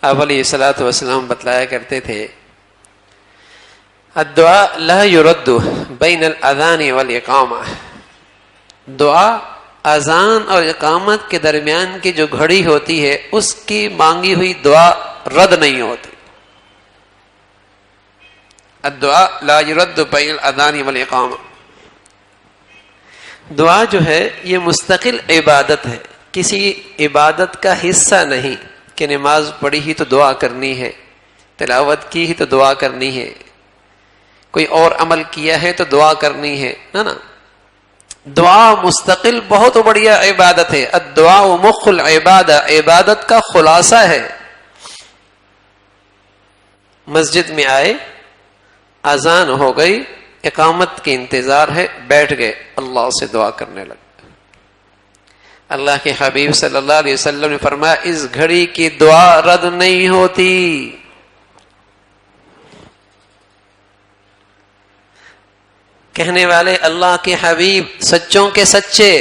آپ علیہ الصلوۃ والسلام بتلایا کرتے تھے الدعاء لا يرد بین الاذان والاقامہ، دعا اذان اور اقامت کے درمیان کی جو گھڑی ہوتی ہے اس کی مانگی ہوئی دعا رد نہیں ہوتی. الدعاء لا يرد بین الاذان والاقامہ، دعا جو ہے یہ مستقل عبادت ہے، کسی عبادت کا حصہ نہیں کہ نماز پڑھی ہی تو دعا کرنی ہے، تلاوت کی ہی تو دعا کرنی ہے، کوئی اور عمل کیا ہے تو دعا کرنی ہے، نا. دعا مستقل بہت بڑھیا عبادت ہے. الدعاء مخ العبادہ، عبادت کا خلاصہ ہے. مسجد میں آئے، اذان ہو گئی، اقامت کے انتظار ہے، بیٹھ گئے، اللہ سے دعا کرنے لگے. اللہ کے حبیب صلی اللہ علیہ وسلم نے فرمایا اس گھڑی کی دعا رد نہیں ہوتی. کہنے والے اللہ کے حبیب سچوں کے سچے،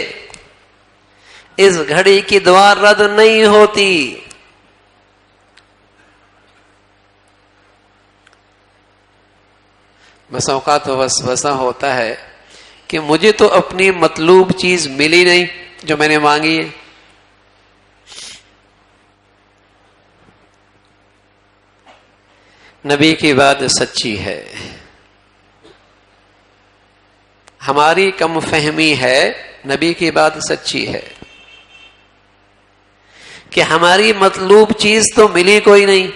اس گھڑی کی دعا رد نہیں ہوتی. بس اوقات وسوسہ ہوتا ہے کہ مجھے تو اپنی مطلوب چیز ملی نہیں جو میں نے مانگی ہے. نبی کی بات سچی ہے، ہماری کم فہمی ہے، نبی کی بات سچی ہے کہ ہماری مطلوب چیز تو ملی کوئی نہیں.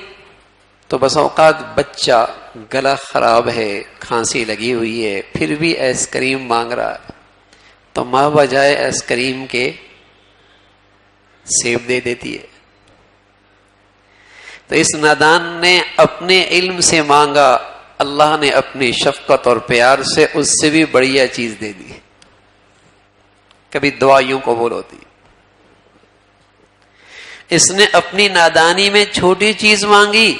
تو بس اوقات بچہ گلا خراب ہے، کھانسی لگی ہوئی ہے، پھر بھی آئس کریم مانگ رہا ہے، تو ماں بجائے آئس کریم کے سیب دے دیتی ہے. تو اس نادان نے اپنے علم سے مانگا، اللہ نے اپنی شفقت اور پیار سے اس سے بھی بڑھیا چیز دے دی. کبھی دعا یوں قبول ہوتی. اس نے اپنی نادانی میں چھوٹی چیز مانگی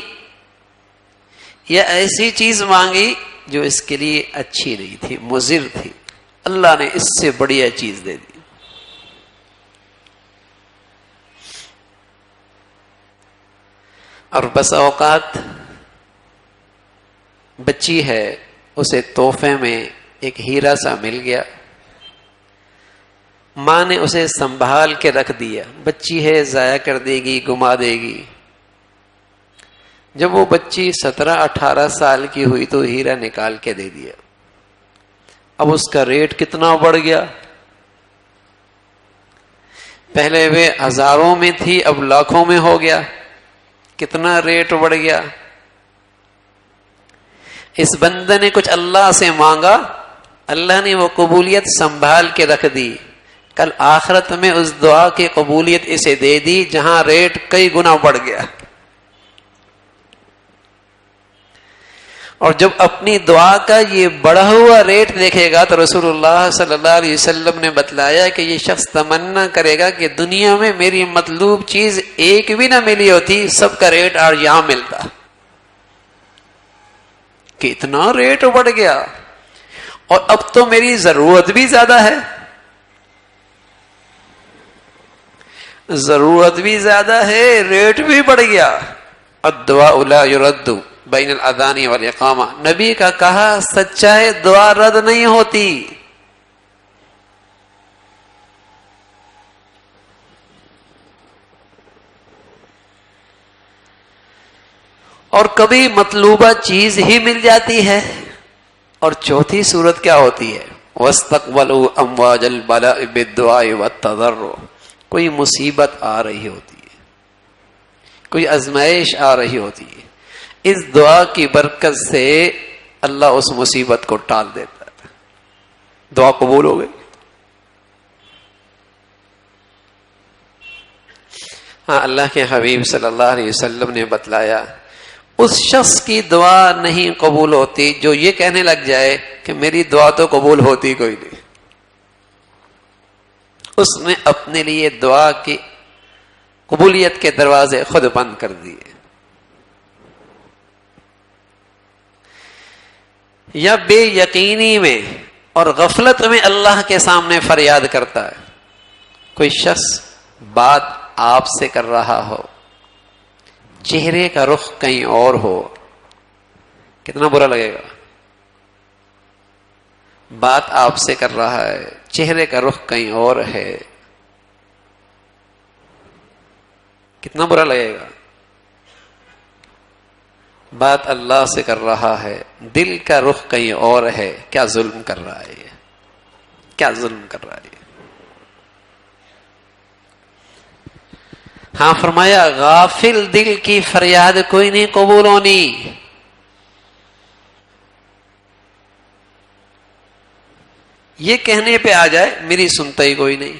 یا ایسی چیز مانگی جو اس کے لیے اچھی نہیں تھی، مضر تھی، اللہ نے اس سے بڑھیا چیز دے دی. اور بس اوقات بچی ہے، اسے تحفے میں ایک ہیرا سا مل گیا، ماں نے اسے سنبھال کے رکھ دیا. بچی ہے، ضائع کر دے گی، گما دے گی. جب وہ بچی 17-18 سال کی ہوئی تو ہیرا نکال کے دے دیا. اب اس کا ریٹ کتنا بڑھ گیا، پہلے وہ ہزاروں میں تھی، اب لاکھوں میں ہو گیا. کتنا ریٹ بڑھ گیا. اس بندے نے کچھ اللہ سے مانگا، اللہ نے وہ قبولیت سنبھال کے رکھ دی. کل آخرت میں اس دعا کی قبولیت اسے دے دی جہاں ریٹ کئی گنا بڑھ گیا. اور جب اپنی دعا کا یہ بڑھا ہوا ریٹ دیکھے گا تو رسول اللہ صلی اللہ علیہ وسلم نے بتلایا کہ یہ شخص تمنا کرے گا کہ دنیا میں میری مطلوب چیز ایک بھی نہ ملی ہوتی، سب کا ریٹ آج یہاں ملتا. کہ اتنا ریٹ بڑھ گیا اور اب تو میری ضرورت بھی زیادہ ہے، ضرورت بھی زیادہ ہے، ریٹ بھی بڑھ گیا. الدعاء لا يرد بین الاذان والاقامہ، نبی کا کہا سچا ہے، دعا رد نہیں ہوتی. اور کبھی مطلوبہ چیز ہی مل جاتی ہے. اور چوتھی صورت کیا ہوتی ہے؟ واستقبلوا امواج البلاء بالدعاء والتضرع، کوئی مصیبت آ رہی ہوتی ہے، کوئی آزمائش آ رہی ہوتی ہے، اس دعا کی برکت سے اللہ اس مصیبت کو ٹال دیتا ہے، دعا قبول ہو گئی. ہاں، اللہ کے حبیب صلی اللہ علیہ وسلم نے بتلایا اس شخص کی دعا نہیں قبول ہوتی جو یہ کہنے لگ جائے کہ میری دعا تو قبول ہوتی کوئی نہیں. اس نے اپنے لیے دعا کی قبولیت کے دروازے خود بند کر دیے. یا بے یقینی میں اور غفلت میں اللہ کے سامنے فریاد کرتا ہے. کوئی شخص بات آپ سے کر رہا ہو، چہرے کا رخ کہیں اور ہو، کتنا برا لگے گا؟ بات آپ سے کر رہا ہے، چہرے کا رخ کہیں اور ہے، کتنا برا لگے گا؟ بات اللہ سے کر رہا ہے، دل کا رخ کہیں اور ہے، کیا ظلم کر رہا ہے یہ، کیا ظلم کر رہا ہے یہ۔ ہاں فرمایا غافل دل کی فریاد کوئی نہیں قبول ہونی۔ یہ کہنے پہ آ جائے میری سنتا ہی کوئی نہیں،